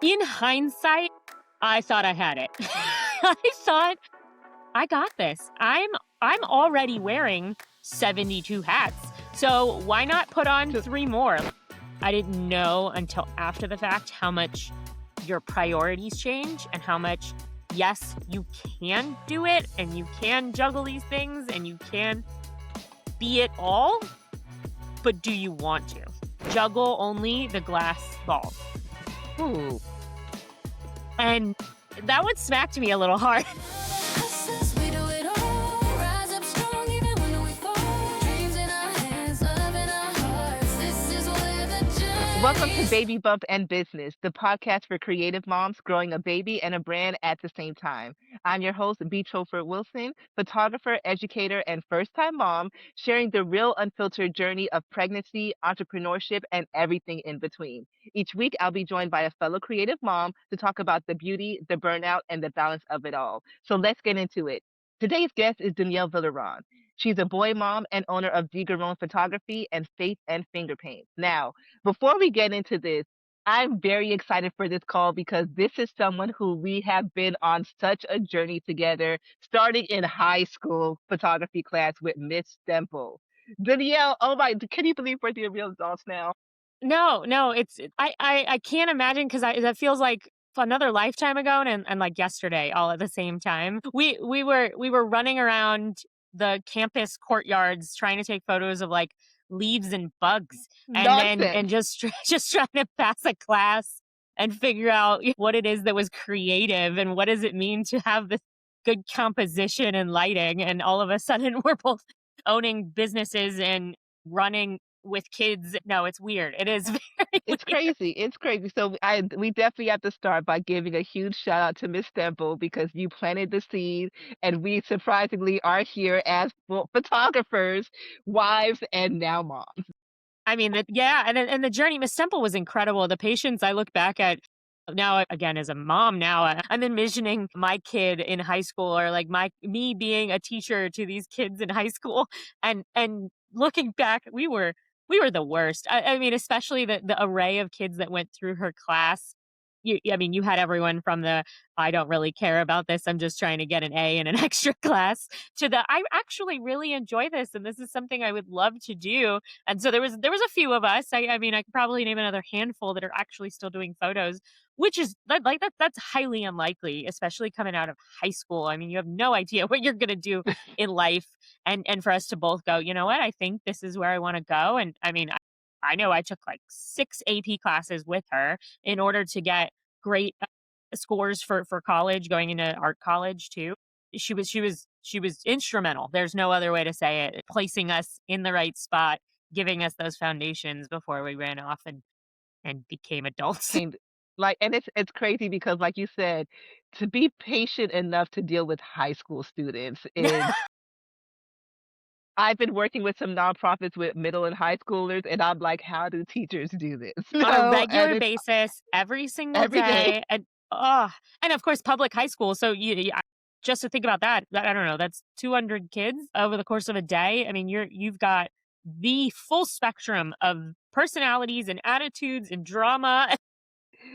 In hindsight, I thought I had it. I thought, "I got this. I'm already wearing 72 hats, so why not put on Just 3 more?" I didn't know until after the fact how much your priorities change and how much, yes, you can do it and you can juggle these things and you can be it all, but do you want to? Juggle only the glass balls. ooh. And that one smacked me a little hard. We do it all. Rise up strong even when we fall. Dreams in our hands, love in our hearts. This is where the Welcome to journey Baby Bump and Business, the podcast for creative moms growing a baby and a brand at the same time. I'm your host, B. Troford Wilson, photographer, educator, and first time mom, sharing the real unfiltered journey of pregnancy, entrepreneurship, and everything in between. Each week, I'll be joined by a fellow creative mom to talk about the beauty, the burnout, and the balance of it all. So let's get into it. Today's guest is Danielle Villaran. She's a boy mom and owner of Digarone Photography and Faith and Finger Paints. Now, before we get into this, I'm very excited for this call because this is someone who we have been on such a journey together, starting in high school photography class with Miss Stemple. Danielle, oh my, can you believe we're the real adults now? No, no, I can't imagine because that feels like another lifetime ago and like yesterday all at the same time. We were running around the campus courtyards trying to take photos of like leaves and bugs and Nonsense. just just trying to pass a class and figure out what it is that was creative and what does it mean to have this good composition and lighting, and all of a sudden we're both owning businesses and running with kids. No, it's weird. It is very It's weird. crazy. It's crazy. So we definitely have to start by giving a huge shout out to Miss Stemple because you planted the seed, and we surprisingly are here as photographers, wives, and now moms. I mean, yeah, and the journey, Miss Temple was incredible. The patience I look back at now, again, as a mom now, I'm envisioning my kid in high school, or like me being a teacher to these kids in high school, and looking back, we were the worst. I mean, especially the array of kids that went through her class. I mean, you had everyone from the "I don't really care about this. I'm just trying to get an A in an extra class" to the "I actually really enjoy this, and this is something I would love to do." And so there was a few of us. I mean, I could probably name another handful that are actually still doing photos, which is that's highly unlikely, especially coming out of high school. I mean, you have no idea what you're gonna do in life, and for us to both go, you know what, I think this is where I want to go. And I mean, I know I took like 6 AP classes with her in order to get great scores for college, going into art college too. She was instrumental. There's no other way to say it. Placing us in the right spot, giving us those foundations before we ran off and became adults. Came like, and it's crazy because, like you said, to be patient enough to deal with high school students is. I've been working with some nonprofits with middle and high schoolers, and I'm like, how do teachers do this? On a No, and regular it's basis, every single every day. day, and of course, public high school. So just to think about that, I don't know, that's 200 kids over the course of a day. I mean, you've got the full spectrum of personalities and attitudes and drama.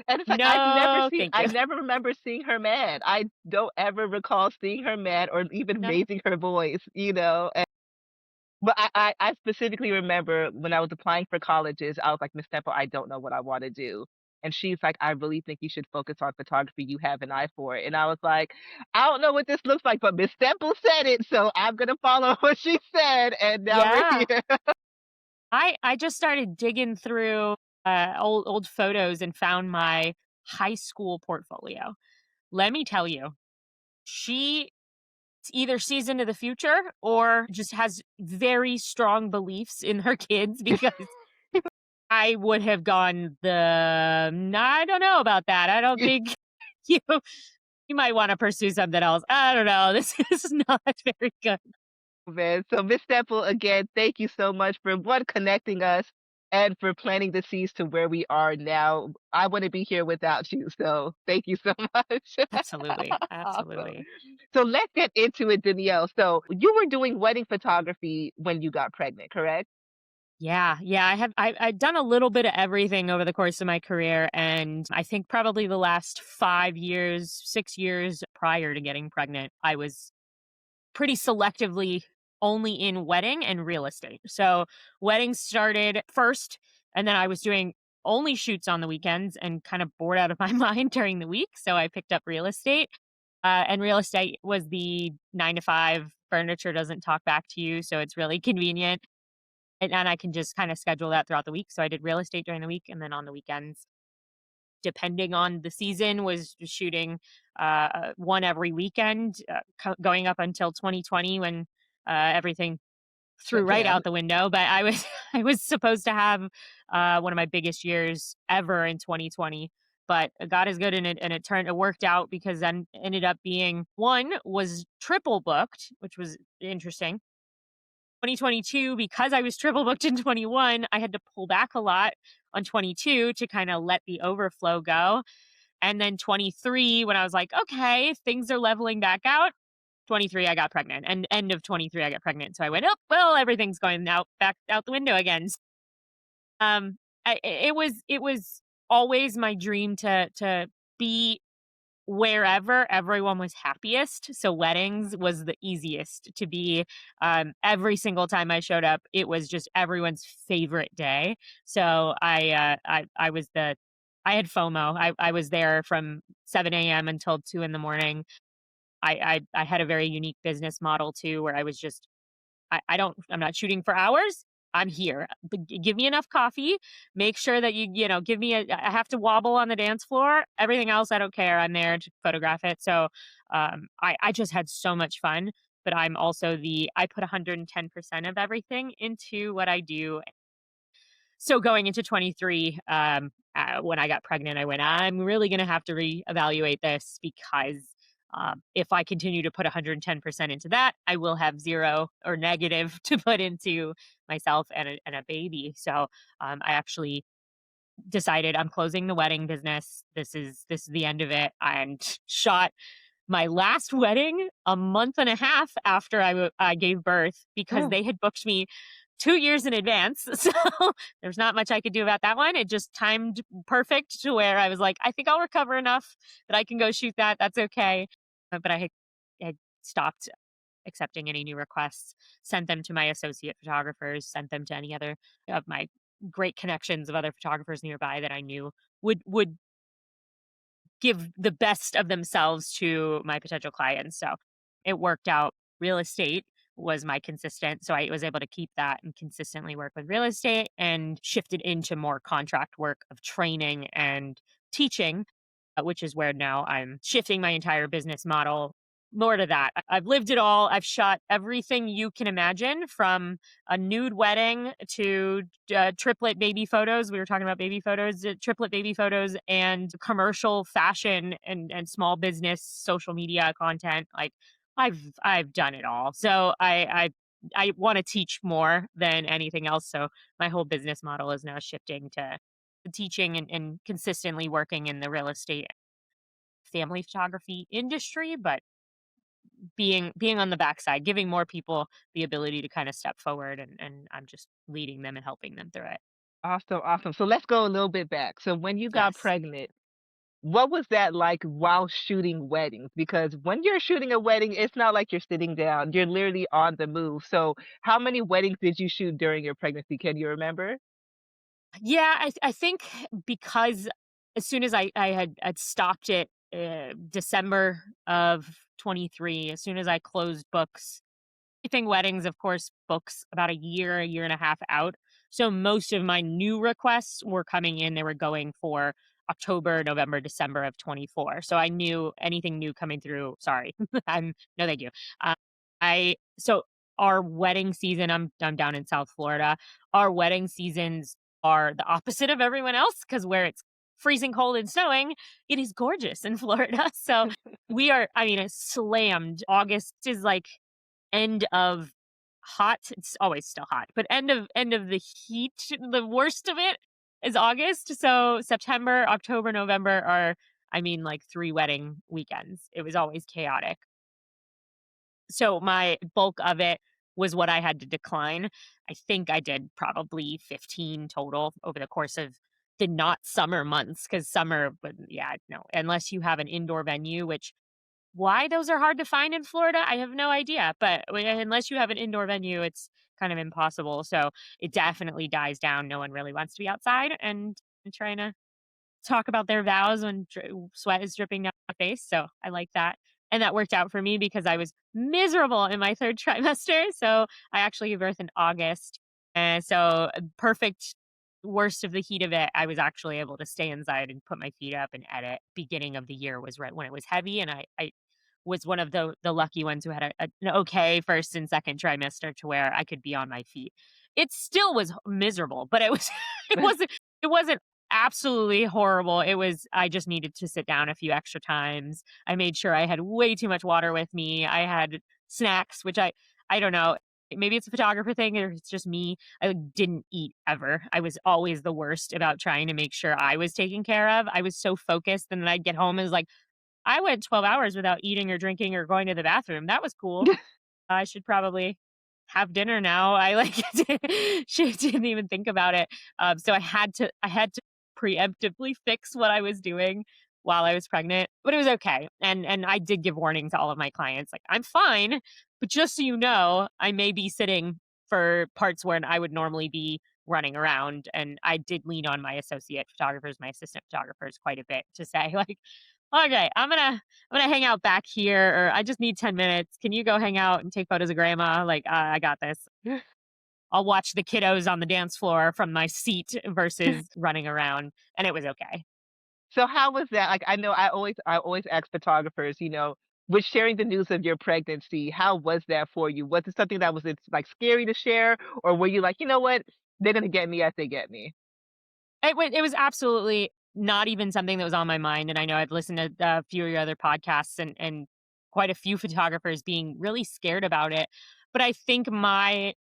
And it's like No, thank I you. never remember seeing her mad. I don't ever recall seeing her mad or even No. raising her voice, you know. But I specifically remember when I was applying for colleges, I was like, Miss Temple, I don't know what I want to do. And she's like, I really think you should focus on photography. You have an eye for it. And I was like, I don't know what this looks like, but Miss Temple said it, so I'm gonna follow what she said. And now we're Yeah. here. I just started digging through old photos and found my high school portfolio. Let me tell you, she either sees into the future or just has very strong beliefs in her kids, because I would have gone I don't know about that. I don't think you you might want to pursue something else. I don't know. This is not very good. Man. So Miss Temple, again, thank you so much for one connecting us and for planting the seeds to where we are now. I wouldn't be here without you. So thank you so much. Absolutely. Awesome. Absolutely. So let's get into it, Danielle. So you were doing wedding photography when you got pregnant, correct? Yeah, yeah, I've done a little bit of everything over the course of my career, and I think probably the last 5 years, 6 years prior to getting pregnant, I was pretty selectively only in wedding and real estate. So, weddings started first, and then I was doing only shoots on the weekends and kind of bored out of my mind during the week, so I picked up real estate. And real estate was the 9 to 5, furniture doesn't talk back to you, so it's really convenient. And I can just kinda schedule that throughout the week, so I did real estate during the week, and then on the weekends, depending on the season, was shooting, one every weekend, going up until 2020 when, everything threw Shut right down. out the window, but I was I was supposed to have, one of my biggest years ever in 2020, but God is good, and it worked out because then ended up being 1 was triple booked, which was interesting. 2022, because I was triple booked in 21, I had to pull back a lot on 22 to kind of let the overflow go. And then 23, when I was like, okay, things are leveling back out. 23, I got pregnant. And end of 23, I got pregnant. So I went, oh, well, everything's going out back out the window again. Um, it was always my dream to be wherever everyone was happiest. So weddings was the easiest to be. Every single time I showed up, it was just everyone's favorite day. So I was I had FOMO. I was there from 7 a.m. until 2 in the morning. I had a very unique business model too, where I was just I'm not shooting for hours. I'm here. Give me enough coffee. Make sure that give me I have to wobble on the dance floor. Everything else, I don't care. I'm there to photograph it. So, I just had so much fun, but I'm also I put 110% of everything into what I do. So going into 23, when I got pregnant, I went, I'm really going to have to reevaluate this because if I continue to put 110% into that, I will have zero or negative to put into myself and a baby. So I actually decided I'm closing the wedding business. This is the end of it, and shot my last wedding a month and a half after I gave birth because Oh, they had booked me 2 years in advance. So there's not much I could do about that one. It just timed perfect to where I was like, "I think I'll recover enough that I can go shoot that. That's okay." But I had stopped accepting any new requests, sent them to my associate photographers, sent them to any other of my great connections of other photographers nearby that I knew would give the best of themselves to my potential clients. So it worked out. Real estate was my consistent. So I was able to keep that and consistently work with real estate and shifted into more contract work of training and teaching, which is where now I'm shifting my entire business model more to that. I've lived it all. I've shot everything you can imagine from a nude wedding to triplet baby photos. We were talking about baby photos, triplet baby photos, and commercial fashion and small business social media content. Like I've done it all. So I want to teach more than anything else. So my whole business model is now shifting to teaching and consistently working in the real estate family photography industry, but being on the backside, giving more people the ability to kind of step forward, and I'm just leading them and helping them through it. awesome, awesome. So let's go a little bit back. So when you got Yes. pregnant, what was that like while shooting weddings? Because when you're shooting a wedding, it's not like you're sitting down. You're literally on the move. So how many weddings did you shoot during your pregnancy? Can you remember? Yeah, I think because as soon as I had stopped it, December of 23, as soon as I closed books, anything weddings, of course, books about a year and a half out. So most of my new requests were coming in. They were going for October, November, December of 24. So I knew anything new coming through. Sorry, no, thank you. So our wedding season. I'm down in South Florida. Our wedding seasons are the opposite of everyone else because where it's freezing cold and snowing, it is gorgeous in Florida. So we are. I mean, it's slammed. August is like end of hot. It's always still hot, but end of the heat. The worst of it is August. So September, October, November are, I mean, like 3 wedding weekends. It was always chaotic. So my bulk of it was what I had to decline. I think I did probably 15 total over the course of the not summer months, because summer, but yeah, no, unless you have an indoor venue, which why those are hard to find in Florida, I have no idea. But unless you have an indoor venue, it's kind of impossible. So it definitely dies down. No one really wants to be outside and trying to talk about their vows when sweat is dripping down my face. So I like that. And that worked out for me because I was miserable in my third trimester. So I actually gave birth in August. And so perfect worst of the heat of it, I was actually able to stay inside and put my feet up and edit. Beginning of the year was right when it was heavy. And I was one of the lucky ones who had an okay first and second trimester to where I could be on my feet. It still was miserable, but it was it wasn't absolutely horrible. It was I just needed to sit down a few extra times. I made sure I had way too much water with me. I had snacks, which I don't know. Maybe it's a photographer thing or it's just me. I like, didn't eat ever. I was always the worst about trying to make sure I was taken care of. I was so focused, and then I'd get home and was like, I went 12 hours without eating or drinking or going to the bathroom. That was cool. I should probably have dinner now. I like she didn't even think about it. So I had to preemptively fix what I was doing while I was pregnant, but it was okay. And I did give warning to all of my clients, like I'm fine, but just so you know, I may be sitting for parts where I would normally be running around. And I did lean on my associate photographers, my assistant photographers quite a bit to say like, okay, I'm gonna hang out back here, or I just need 10 minutes. Can you go hang out and take photos of grandma? Like, I got this. I'll watch the kiddos on the dance floor from my seat versus running around. And it was okay. So how was that? Like, I know I always ask photographers, with sharing the news of your pregnancy, how was that for you? Was it something that was it's like scary to share, or were you like, you know what, they're gonna get me as they get me? It was absolutely not even something that was on my mind. And I know I've listened to a few of your other podcasts and quite a few photographers being really scared about it. But I think my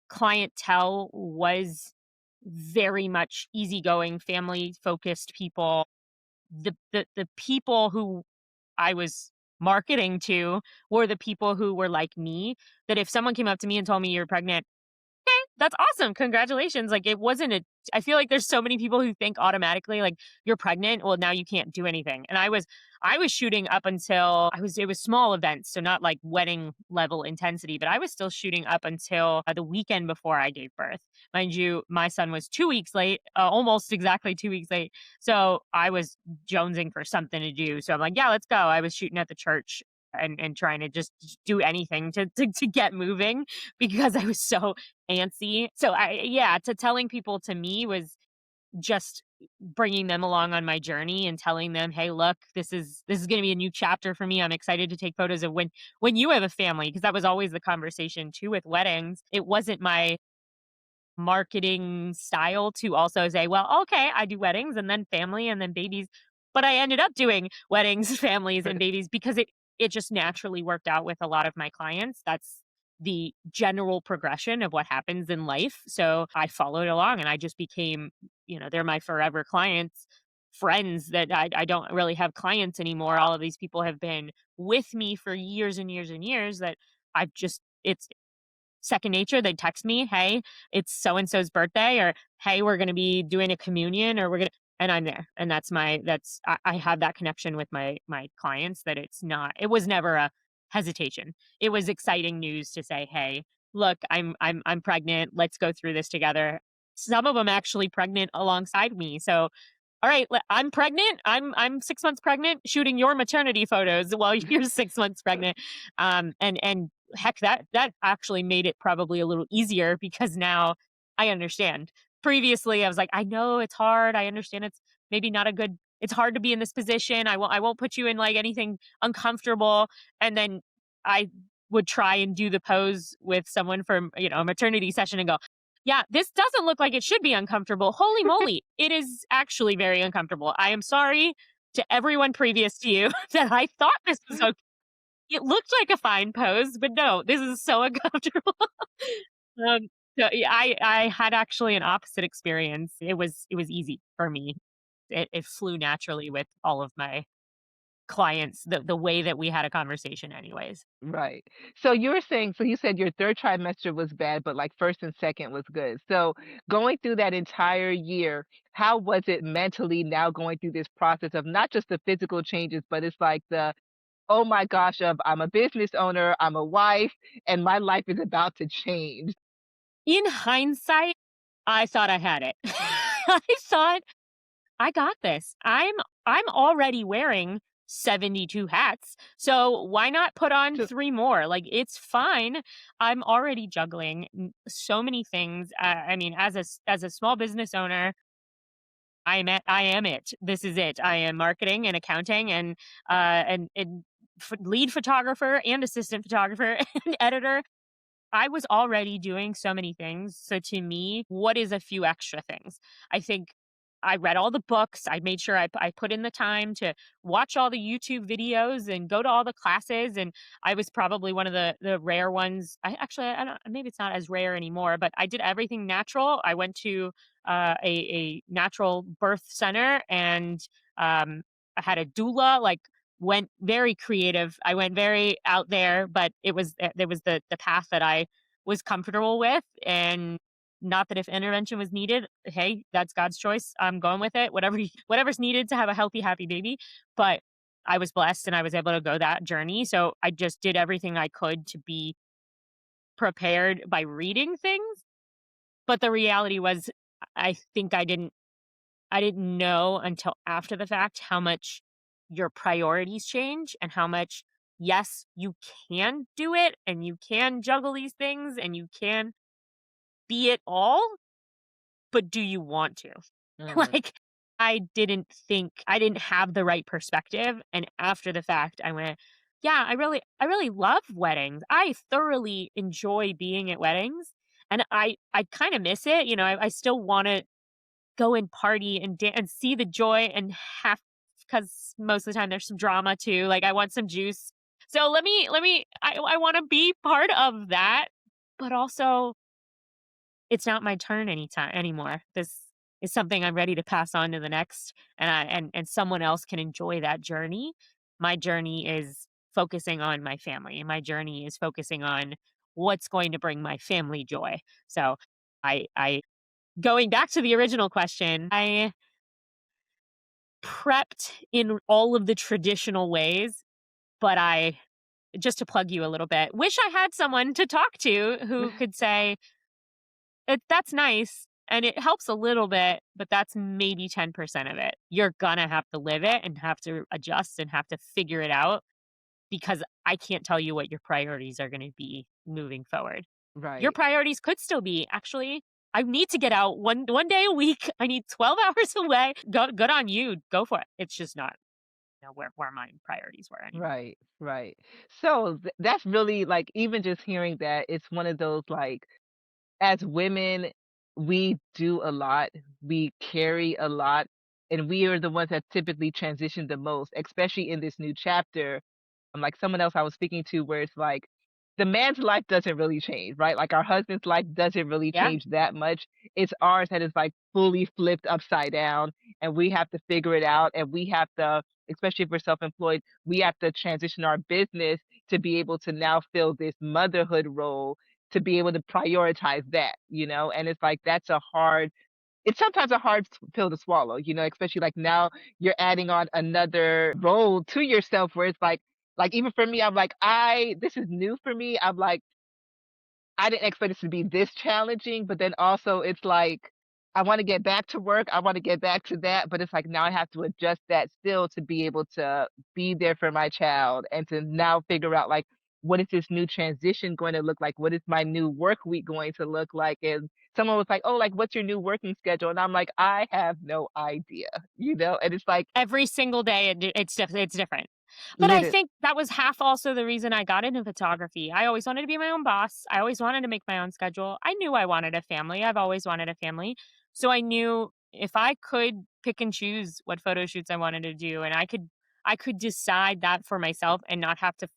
clientele was very much easygoing, family focused people. The people who I was marketing to were the people who were like me, that if someone came up to me and told me you're pregnant, that's awesome. Congratulations. Like it wasn't a I feel like there's so many people who think automatically like you're pregnant, well now you can't do anything. And I was shooting up until it was small events, so not like wedding level intensity, but I was still shooting up until the weekend before I gave birth. Mind you, my son was 2 weeks late, almost exactly 2 weeks late. So I was jonesing for something to do. So I'm like, yeah, let's go. I was shooting at the church and trying to just do anything to get moving because I was so antsy. So to telling people to me was just bringing them along on my journey and telling them, "Hey, look, this is going to be a new chapter for me. I'm excited to take photos of when you have a family," because that was always the conversation too with weddings. It wasn't my marketing style to also say, well, okay, I do weddings and then family and then babies. But I ended up doing weddings, families, and babies because it just naturally worked out with a lot of my clients. That's the general progression of what happens in life. So I followed along and I just became, they're my forever clients, friends that I don't really have clients anymore. All of these people have been with me for years and years and years that it's second nature. They text me, "Hey, it's so and so's birthday," or "Hey, we're going to be doing a communion," or and I'm there. And I have that connection with my clients that it was never a hesitation. It was exciting news to say, "Hey, look, I'm pregnant. Let's go through this together." Some of them actually pregnant alongside me. So all right, I'm pregnant. I'm 6 months pregnant, shooting your maternity photos while you're 6 months pregnant. And heck, that actually made it probably a little easier because now I understand. Previously, I was like, I know it's hard. I understand it's maybe not a good. It's hard to be in this position. I won't put you in like anything uncomfortable. And then I would try and do the pose with someone from a maternity session and go, yeah, this doesn't look like it should be uncomfortable. Holy moly. It is actually very uncomfortable. I am sorry to everyone previous to you that I thought this was okay. It looked like a fine pose, but no, this is so uncomfortable. um, so yeah, I had actually an opposite experience. It was easy for me. It flew naturally with all of my clients the way that we had a conversation anyways. Right. So you were saying, so you said your third trimester was bad, but like first and second was good. So going through that entire year, how was it mentally now going through this process of not just the physical changes, but it's like the, oh my gosh, of I'm a business owner, I'm a wife, and my life is about to change. In hindsight, I thought I had it. I thought I got this. I'm already wearing 72 hats. So why not put on Just 3 more? Like it's fine. I'm already juggling so many things. I mean, as a small business owner, I am it. This is it. I am marketing and accounting and lead photographer and assistant photographer and editor. I was already doing so many things. So to me, what is a few extra things? I think I read all the books. I made sure I put in the time to watch all the YouTube videos and go to all the classes. And I was probably one of the rare ones. I don't, maybe it's not as rare anymore, but I did everything natural. I went to a natural birth center and I had a doula. Like went very creative. I went very out there, but there was the path that I was comfortable with, and not that if intervention was needed, hey, that's God's choice. I'm going with it. Whatever's needed to have a healthy, happy baby. But I was blessed and I was able to go that journey. So I just did everything I could to be prepared by reading things. But the reality was I think I didn't know until after the fact how much your priorities change and how much, yes, you can do it and you can juggle these things and you can be it all, but do you want to? mhm, Like, I didn't have the right perspective. And after the fact, I went, yeah, I really love weddings. I thoroughly enjoy being at weddings. And I kind of miss it. You know, I still want to go and party and and see the joy and have because most of the time there's some drama too. Like I want some juice. So I want to be part of that, but also it's not my turn anytime anymore. This is something I'm ready to pass on to the next and someone else can enjoy that journey. My journey is focusing on my family. And my journey is focusing on what's going to bring my family joy. So I going back to the original question, I prepped in all of the traditional ways, but I just to plug you a little bit, wish I had someone to talk to who could say, That's nice and it helps a little bit, but that's maybe 10% of it. You're gonna have to live it and have to adjust and have to figure it out because I can't tell you what your priorities are gonna be moving forward. Your right. priorities could still be, actually, I need to get out one day a week. I need 12 hours away. Good on you. Go for it. It's just not, where my priorities were anymore. Right, right. So that's really like even just hearing that, it's one of those like as women, we do a lot, we carry a lot, and we are the ones that typically transition the most, especially in this new chapter. Like someone else I was speaking to where it's like the man's life doesn't really change, right? Like our husband's life doesn't really Yeah. change that much. It's ours that is like fully flipped upside down and we have to figure it out and we have to, especially if we're self-employed, we have to transition our business to be able to now fill this motherhood role to be able to prioritize that, you know? And it's like that's a hard it's sometimes a hard pill to swallow, you know, especially like now you're adding on another role to yourself where it's like even for me, I'm like, this is new for me. I'm like, I didn't expect it to be this challenging, but then also it's like I want to get back to work. I want to get back to that, but it's like now I have to adjust that still to be able to be there for my child and to now figure out like what is this new transition going to look like? What is my new work week going to look like? And someone was like, "Oh, like what's your new working schedule?" And I'm like, "I have no idea." You know? And it's like Every single day, it's different. But I literally think that was half also the reason I got into photography. I always wanted to be my own boss. I always wanted to make my own schedule. I knew I wanted a family. I've always wanted a family. So I knew if I could pick and choose what photo shoots I wanted to do and I could decide that for myself and not have to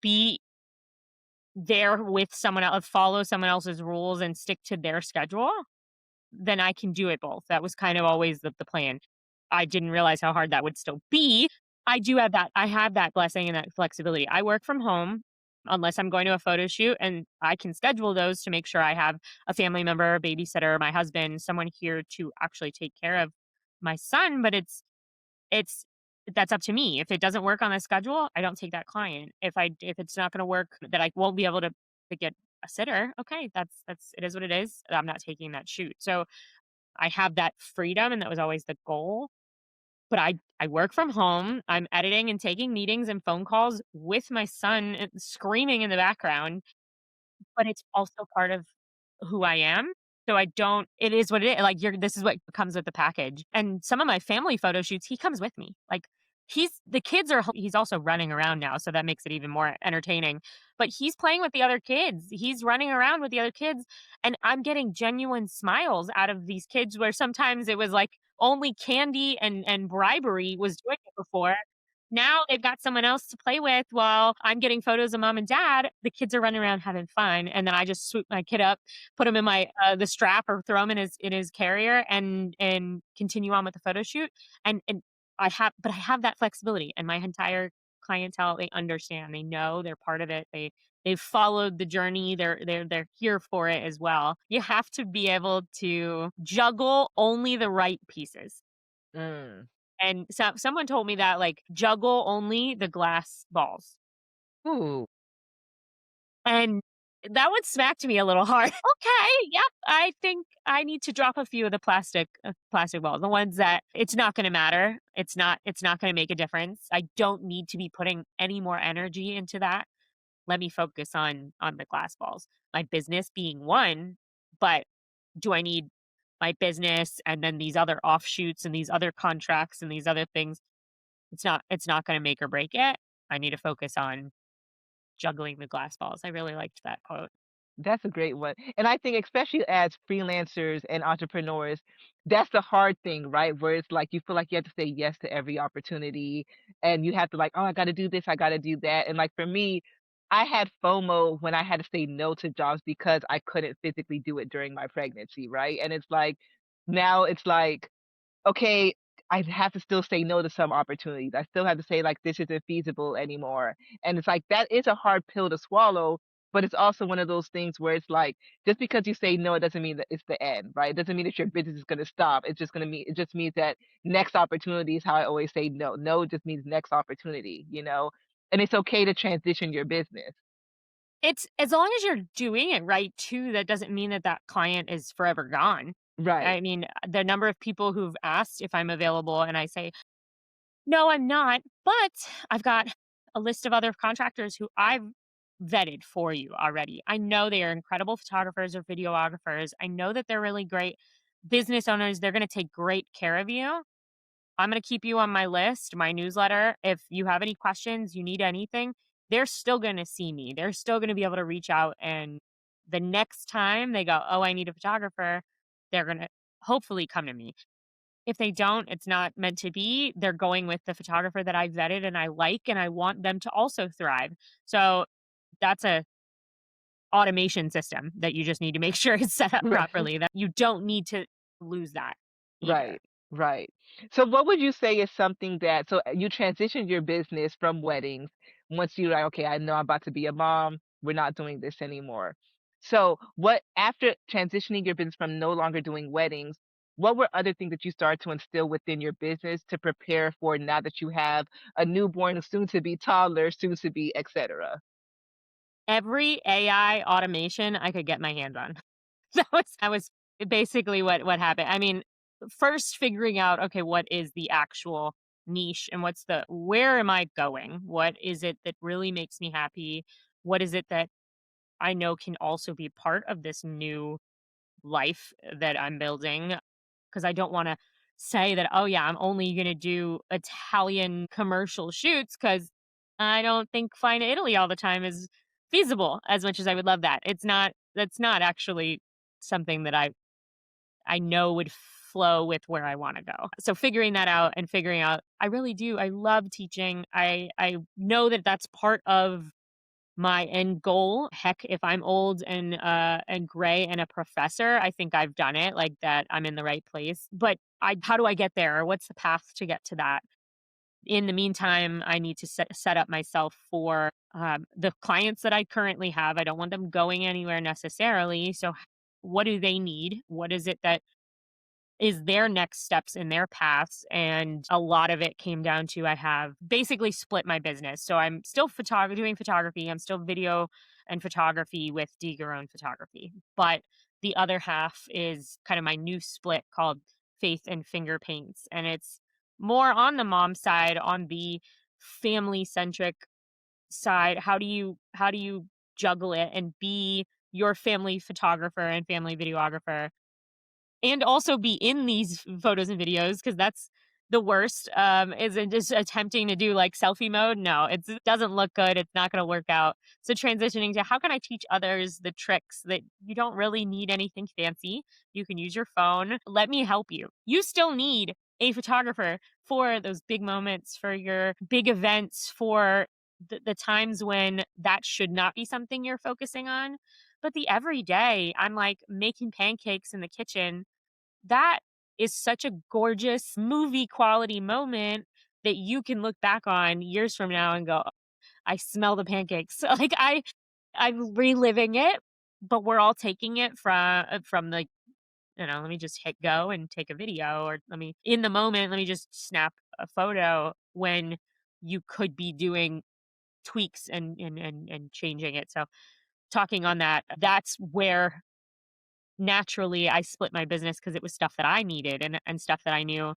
be there with someone else, follow someone else's rules and stick to their schedule, then I can do it both. That was kind of always the plan. I didn't realize how hard that would still be. I do have that. I have that blessing and that flexibility. I work from home unless I'm going to a photo shoot, and I can schedule those to make sure I have a family member, a babysitter, my husband, someone here to actually take care of my son, but it's that's up to me. If it doesn't work on the schedule, I don't take that client. If it's not gonna work that I won't be able to get a sitter, okay, that's it is what it is. I'm not taking that shoot. So I have that freedom and that was always the goal. But I work from home. I'm editing and taking meetings and phone calls with my son screaming in the background, but it's also part of who I am. So I don't it is what it is. Like, you're this is what comes with the package. And some of my family photo shoots, he comes with me. Like, he's also running around now, so that makes it even more entertaining. But he's playing with the other kids. He's running around with the other kids, and I'm getting genuine smiles out of these kids where sometimes it was like only candy and bribery was doing it before. Now they've got someone else to play with while I'm getting photos of mom and dad. The kids are running around having fun, and then I just swoop my kid up, put him in my the strap or throw him in his carrier and continue on with the photo shoot. And I have that flexibility, and my entire clientele, they understand. They know they're part of it. They've followed the journey. They're here for it as well. You have to be able to juggle only the right pieces. Mm. And someone told me that, like, juggle only the glass balls, Ooh, and that one smacked me a little hard. Okay, yep, I think I need to drop a few of the plastic balls, the ones that it's not gonna matter. It's not gonna make a difference. I don't need to be putting any more energy into that. Let me focus on the glass balls. My business being one, but do I need my business and then these other offshoots and these other contracts and these other things? It's not gonna make or break it. I need to focus on juggling the glass balls. I really liked that quote. that's a great one. And I think especially as freelancers and entrepreneurs, that's the hard thing, right? Where it's like you feel like you have to say yes to every opportunity and you have to like, oh, I got to do this, I got to do that. And like for me, I had FOMO when I had to say no to jobs because I couldn't physically do it during my pregnancy, right? And it's like now it's like okay, I have to still say no to some opportunities. I still have to say, like, this isn't feasible anymore. And it's like that is a hard pill to swallow, but it's also one of those things where it's like, just because you say no, it doesn't mean that it's the end, right? It doesn't mean that your business is gonna stop. It's just gonna mean it just means that next opportunity is how I always say no. No just means next opportunity, you know? And it's okay to transition your business. It's as long as you're doing it right too, that doesn't mean that that client is forever gone. Right. I mean, the number of people who've asked if I'm available and I say, "No, I'm not, but I've got a list of other contractors who I've vetted for you already. I know they are incredible photographers or videographers. I know that they're really great business owners. They're gonna take great care of you. I'm gonna keep you on my list, my newsletter. If you have any questions, you need anything, they're still gonna see me. They're still gonna be able to reach out, and the next time they go, "Oh, I need a photographer," they're gonna hopefully come to me. If they don't, it's not meant to be. They're going with the photographer that I vetted and I like, and I want them to also thrive. So that's a automation system that you just need to make sure is set up Right. properly, that you don't need to lose that either. Right, right. So what would you say is something that you transitioned your business from weddings once you like, okay, I know I'm about to be a mom, we're not doing this anymore. So what after transitioning your business from no longer doing weddings, what were other things that you started to instill within your business to prepare for now that you have a newborn, soon to be toddler, soon to be, etc.? Every AI automation I could get my hand on. That was basically what happened. I mean, first figuring out, okay, what is the actual niche and where am I going? What is it that really makes me happy? What is it that I know can also be part of this new life that I'm building? Because I don't want to say that, oh yeah, I'm only going to do Italian commercial shoots because I don't think flying to Italy all the time is feasible as much as I would love that. That's not actually something that I know would flow with where I want to go. So figuring that out and figuring out, I really do. I love teaching. I know that that's part of my end goal. Heck, if I'm old and gray and a professor, I think I've done it, like that I'm in the right place. But I how do I get there? Or what's the path to get to that? In the meantime, I need to set up myself for the clients that I currently have. I don't want them going anywhere necessarily. So, what do they need? What is it that is their next steps in their paths? And a lot of it came down to I have basically split my business. So I'm still doing photography. I'm still video and photography with Own Photography. But the other half is kind of my new split called Faith and Finger Paints. And it's more on the mom side, on the family centric side. How do you juggle it and be your family photographer and family videographer and also be in these photos and videos because that's the worst, is it just attempting to do, like, selfie mode? No, it doesn't look good, it's not gonna work out. So transitioning to how can I teach others the tricks that you don't really need anything fancy, you can use your phone, let me help you. You still need a photographer for those big moments, for your big events, for the times when that should not be something you're focusing on, but the everyday, I'm, like, making pancakes in the kitchen that is such a gorgeous movie quality moment that you can look back on years from now and go, "I smell the pancakes." Like, I'm reliving it, but we're all taking it from, like, let me just hit go and take a video, or let me in the moment, let me just snap a photo when you could be doing tweaks and changing it. So, talking on that, that's where naturally I split my business because it was stuff that I needed and stuff that I knew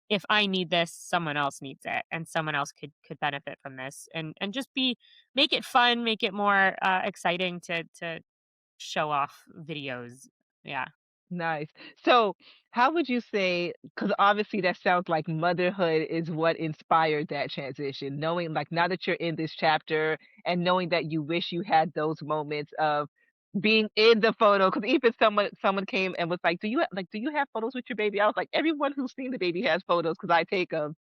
if I need this, someone else needs it and someone else could benefit from this and just make it fun, make it more exciting to show off videos. Yeah. Nice. So, how would you say, because obviously that sounds like motherhood is what inspired that transition, knowing like now that you're in this chapter and knowing that you wish you had those moments of being in the photo. Because even someone came and was like, do you have photos with your baby?" I was like, "Everyone who's seen the baby has photos because I take them."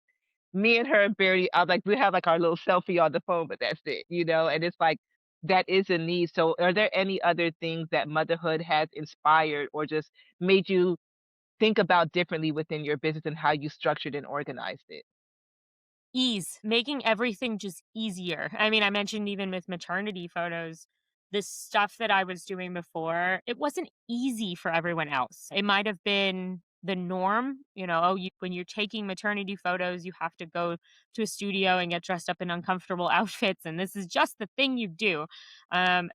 Me and her barely, I was like, we have like our little selfie on the phone, but that's it, you know? And it's like, that is a need. So are there any other things that motherhood has inspired or just made you think about differently within your business and how you structured and organized it? Ease, making everything just easier. I mean, I mentioned even with maternity photos, the stuff that I was doing before, it wasn't easy for everyone else. It might have been the norm, oh, when you're taking maternity photos, you have to go to a studio and get dressed up in uncomfortable outfits, and this is just the thing you do.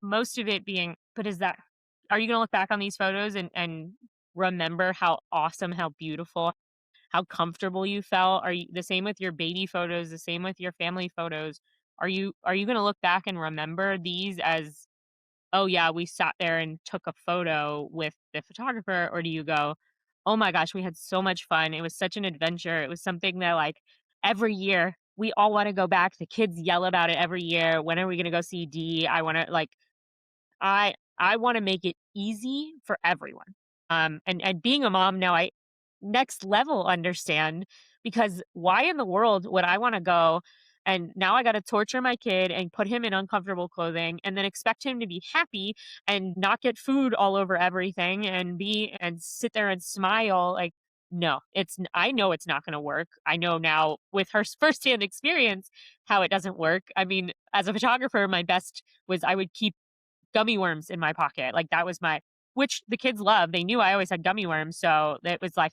Most of it being, but are you going to look back on these photos and remember how awesome, how beautiful, how comfortable you felt? Are you the same with your baby photos, the same with your family photos? Are you gonna look back and remember these as, "Oh, yeah, we sat there and took a photo with the photographer," or do you go, "Oh my gosh, we had so much fun. It was such an adventure. It was something that, like, every year we all wanna go back. The kids yell about it every year. When are we gonna go see D? I wanna, like, I wanna make it easy for everyone. And being a mom now, I next level understand because why in the world would I wanna go and now I gotta torture my kid and put him in uncomfortable clothing and then expect him to be happy and not get food all over everything and sit there and smile, like, no, I know it's not gonna work. I know now with her firsthand experience how it doesn't work. I mean, as a photographer, my best was I would keep gummy worms in my pocket. Like that was which the kids love. They knew I always had gummy worms. So it was like,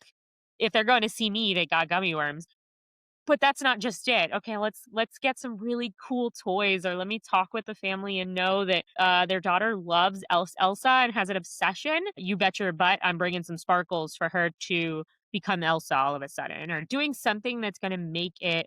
if they're going to see me, they got gummy worms. But that's not just it. Okay, let's get some really cool toys, or let me talk with the family and know that their daughter loves Elsa and has an obsession. You bet your butt, I'm bringing some sparkles for her to become Elsa all of a sudden, or doing something that's going to make it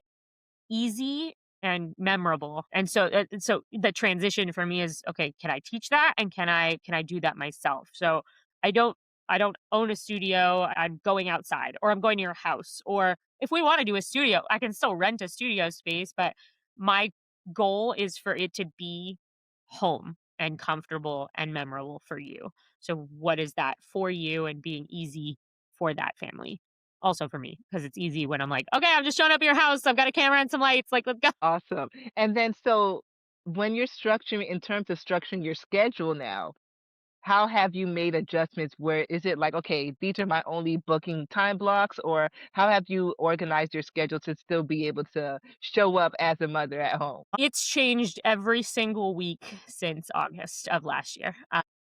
easy and memorable. And so the transition for me is, okay, can I teach that and can I do that myself? So I don't I don't own a studio. I'm going outside or I'm going to your house, or if we want to do a studio, I can still rent a studio space, but my goal is for it to be home and comfortable and memorable for you. So what is that for you and being easy for that family? Also for me, because it's easy when I'm like, "Okay, I'm just showing up at your house. I've got a camera and some lights, like, let's go." Awesome. And then so when you're structuring in terms of structuring your schedule now, how have you made adjustments? Where is it like, okay, these are my only booking time blocks, or how have you organized your schedule to still be able to show up as a mother at home? It's changed every single week since August of last year.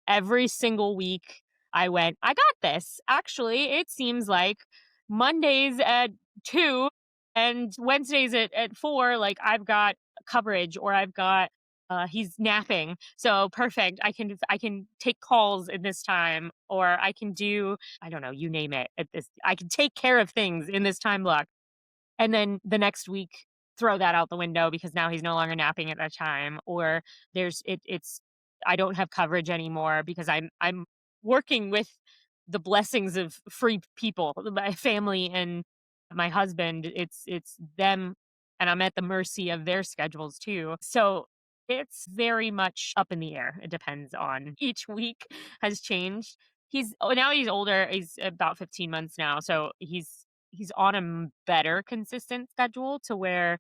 Every single week I got this. Actually, it seems like Mondays at 2 and Wednesdays at 4, like I've got coverage or I've got he's napping. So perfect. I can take calls in this time or I can do I don't know, you name it at this I can take care of things in this time block. And then the next week, throw that out the window because now he's no longer napping at that time, or it's I don't have coverage anymore because I'm working with the blessings of free people, my family and my husband. It's them and I'm at the mercy of their schedules too. So it's very much up in the air. It depends on each week has changed. Now he's older. He's about 15 months now. So he's on a better consistent schedule to where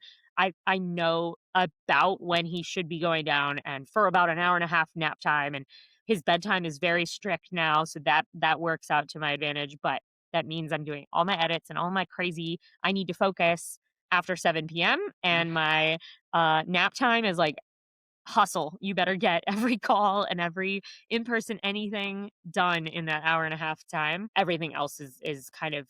I know about when he should be going down and for about an hour and a half nap time, and his bedtime is very strict now, so that works out to my advantage, but that means I'm doing all my edits and all my crazy I need to focus after 7 p.m. and my nap time is like hustle. You better get every call and every in-person anything done in that hour and a half time. Everything else is kind of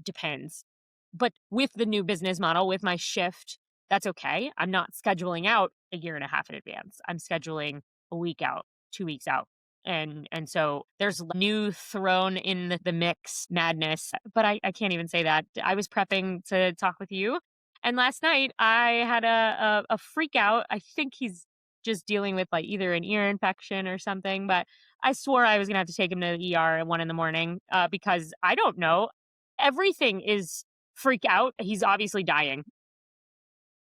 depends. But with the new business model, with my shift, that's okay. I'm not scheduling out a year and a half in advance. I'm scheduling a week out, 2 weeks out. And so there's new thrown in the mix madness. But I can't even say that. I was prepping to talk with you. And last night I had a freak out. I think he's just dealing with like either an ear infection or something, but I swore I was gonna have to take him to the ER at 1 in the morning because I don't know. Everything is freak out. He's obviously dying.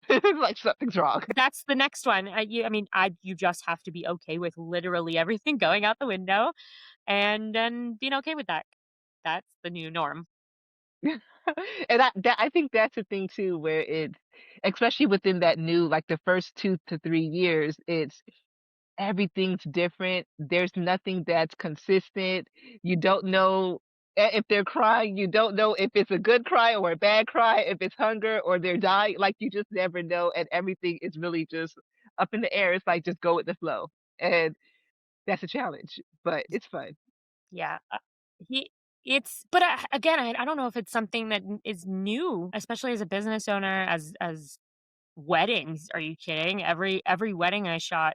Like something's wrong. That's the next one. I mean, you just have to be okay with literally everything going out the window and then being okay with that. That's the new norm. And I think that's the thing too, where it's especially within that new, like the first 2 to 3 years, it's everything's different. There's nothing that's consistent. You don't know if they're crying. You don't know if it's a good cry or a bad cry, if it's hunger or they're dying. Like you just never know, and everything is really just up in the air. It's like just go with the flow, and that's a challenge, but it's fun. Yeah. He it's but again, I don't know if it's something that is new, especially as a business owner as weddings. Are you kidding? Every wedding I shot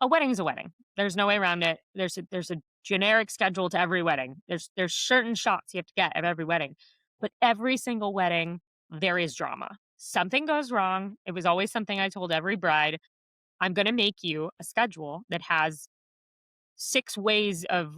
a wedding is a wedding. There's no way around it. There's a generic schedule to every wedding. There's certain shots you have to get at every wedding. But every single wedding, there is drama. Something goes wrong. It was always something I told every bride. I'm gonna make you a schedule that has 6 ways of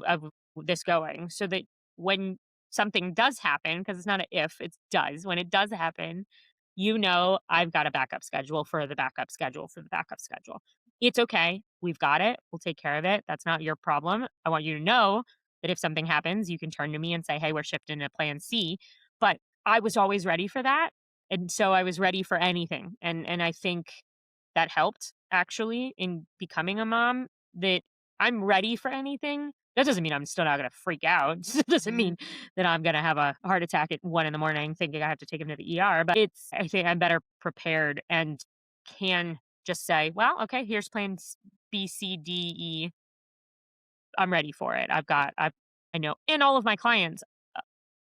this going so that when something does happen, because it's not a if, it's does. When it does happen, you know I've got a backup schedule for the backup schedule for the backup schedule. It's okay. We've got it. We'll take care of it. That's not your problem. I want you to know that if something happens, you can turn to me and say, "Hey, we're shifting to plan C." But I was always ready for that. And so I was ready for anything. And I think that helped actually in becoming a mom that I'm ready for anything. That doesn't mean I'm still not gonna freak out. It doesn't Mhm. mean that I'm gonna have a heart attack at 1 in the morning thinking I have to take him to the ER, but I think I'm better prepared and can just say, "Well, okay, here's plans B, C, D, E. I'm ready for it. I know." And all of my clients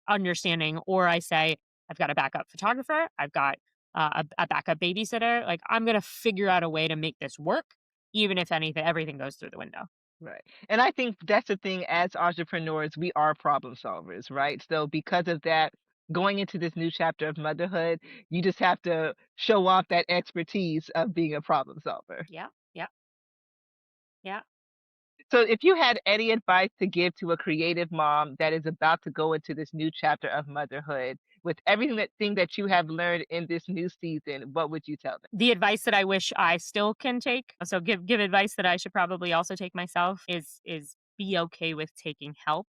understanding, or I say, "I've got a backup photographer, I've got a backup babysitter. Like I'm gonna figure out a way to make this work, even if anything, everything goes through the window." Right. And I think that's the thing as entrepreneurs, we are problem solvers, right? So because of that, going into this new chapter of motherhood, you just have to show off that expertise of being a problem solver. Yeah, yeah, yeah. So if you had any advice to give to a creative mom that is about to go into this new chapter of motherhood, with everything that you have learned in this new season, what would you tell them? The advice that I wish I still can take, so give advice that I should probably also take myself is be okay with taking help.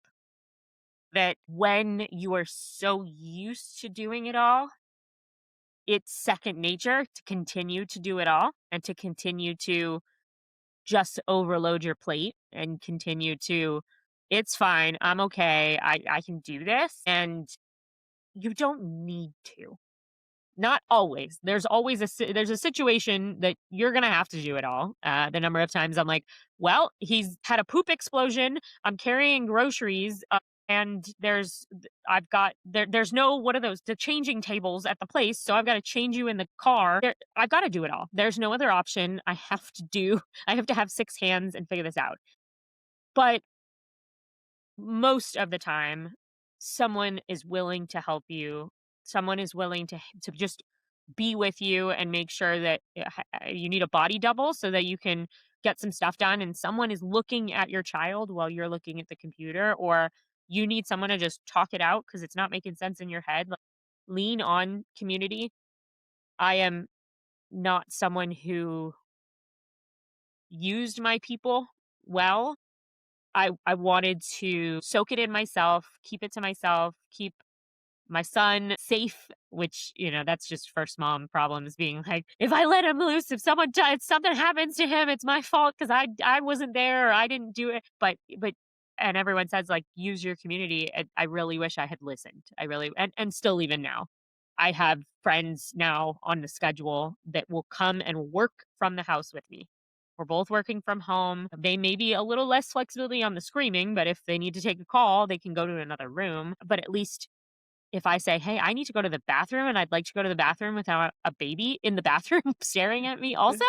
That when you are so used to doing it all, it's second nature to continue to do it all and to continue to just overload your plate and continue to, it's fine. I'm okay. I can do this. And you don't need to. Not always. There's a situation that you're gonna have to do it all. The number of times I'm like, well, he's had a poop explosion. I'm carrying groceries, and there's no, what are those, the changing tables at the place, so I've got to change you in the car. I've got to do it all. There's no other option. I have to have six hands and figure this out. But most of the time, someone is willing to help you. Someone is willing to just be with you and make sure that you need a body double so that you can get some stuff done, and someone is looking at your child while you're looking at the computer, or you need someone to just talk it out because it's not making sense in your head. Like, lean on community. I am not someone who used my people well. I wanted to soak it in myself, keep it to myself, keep my son safe, which, that's just first mom problems, being like, if I let him loose, if something happens to him, it's my fault because I wasn't there or I didn't do it. But and everyone says, like, use your community. And I really wish I had listened. I really, and still even now. I have friends now on the schedule that will come and work from the house with me. We're both working from home. They may be a little less flexibility on the screaming, but if they need to take a call, they can go to another room. But at least if I say, "Hey, I need to go to the bathroom and I'd like to go to the bathroom without a baby in the bathroom staring at me also,"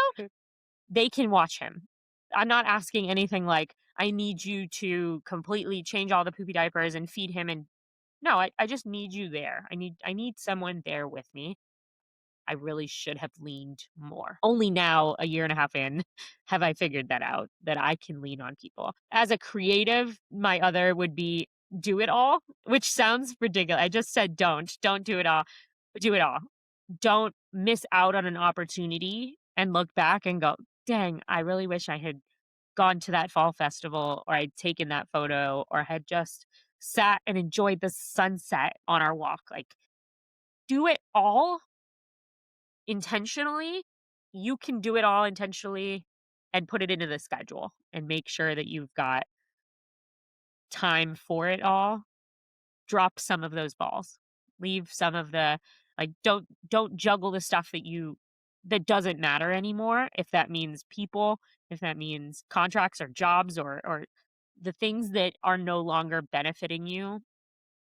they can watch him. I'm not asking anything like, "I need you to completely change all the poopy diapers and feed him," and no, I just need you there. I need someone there with me. I really should have leaned more. Only now, a year and a half in, have I figured that out, that I can lean on people. As a creative, my other would be do it all, which sounds ridiculous. I just said don't do it all, but do it all. Don't miss out on an opportunity and look back and go, dang, I really wish I had gone to that fall festival, or I'd taken that photo, or had just sat and enjoyed the sunset on our walk. Like, do it all intentionally. You can do it all intentionally and put it into the schedule and make sure that you've got time for it all. Drop some of those balls. Leave some of the, like, don't juggle the stuff that doesn't matter anymore, if that means people, if that means contracts or jobs, or the things that are no longer benefiting you.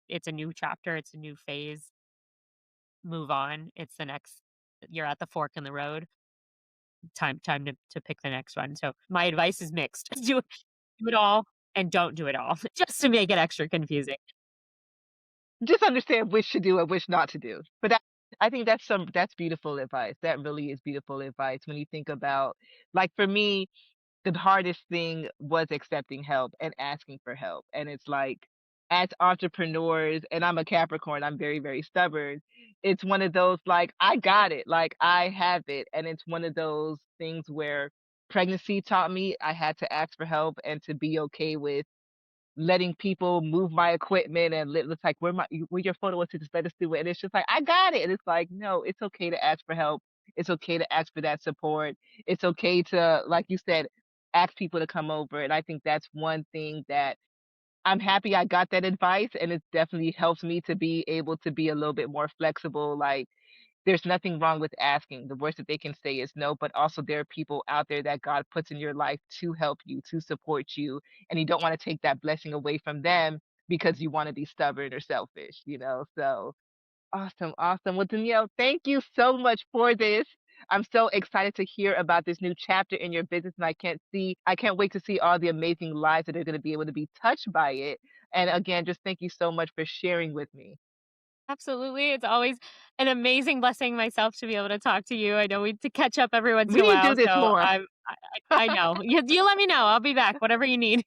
It's a new chapter, it's a new phase. Move on. It's the next, you're at the fork in the road. Time to pick the next one. So my advice is mixed. Do it all and don't do it all, just to make it extra confusing. Just understand which to do and which not to do. But I think that's beautiful advice. That really is beautiful advice when you think about, like, for me, the hardest thing was accepting help and asking for help. And it's like, as entrepreneurs, and I'm a Capricorn, I'm very, very stubborn. It's one of those, like, I got it, like, I have it. And it's one of those things where pregnancy taught me I had to ask for help and to be okay with letting people move my equipment, and it's like, where your photo was, to just let us do it. And it's just like, I got it. And it's like, no, it's okay to ask for help. It's okay to ask for that support. It's okay to, like you said, ask people to come over. And I think that's one thing that I'm happy I got that advice. And it definitely helps me to be able to be a little bit more flexible. Like, there's nothing wrong with asking. The worst that they can say is no, but also there are people out there that God puts in your life to help you, to support you, and you don't want to take that blessing away from them because you want to be stubborn or selfish, you know? So awesome, awesome. Well, Danielle, thank you so much for this. I'm so excited to hear about this new chapter in your business, and I can't wait to see all the amazing lives that are going to be able to be touched by it. And again, just thank you so much for sharing with me. Absolutely. It's always an amazing blessing myself to be able to talk to you. I know we to catch up every once in We a need to while, do this so more. I know. You let me know. I'll be back, whatever you need.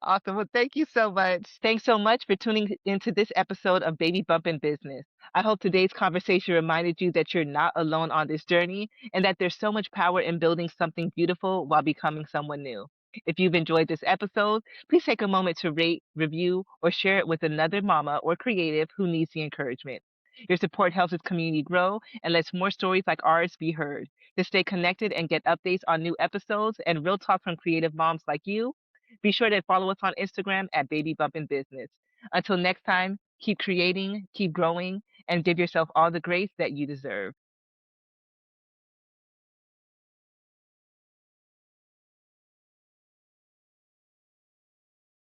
Awesome. Well, thank you so much. Thanks so much for tuning into this episode of Baby Bump in Business. I hope today's conversation reminded you that you're not alone on this journey and that there's so much power in building something beautiful while becoming someone new. If you've enjoyed this episode, please take a moment to rate, review, or share it with another mama or creative who needs the encouragement. Your support helps this community grow and lets more stories like ours be heard. To stay connected and get updates on new episodes and real talk from creative moms like you, be sure to follow us on Instagram at Baby Bumpin' Business. Until next time, keep creating, keep growing, and give yourself all the grace that you deserve.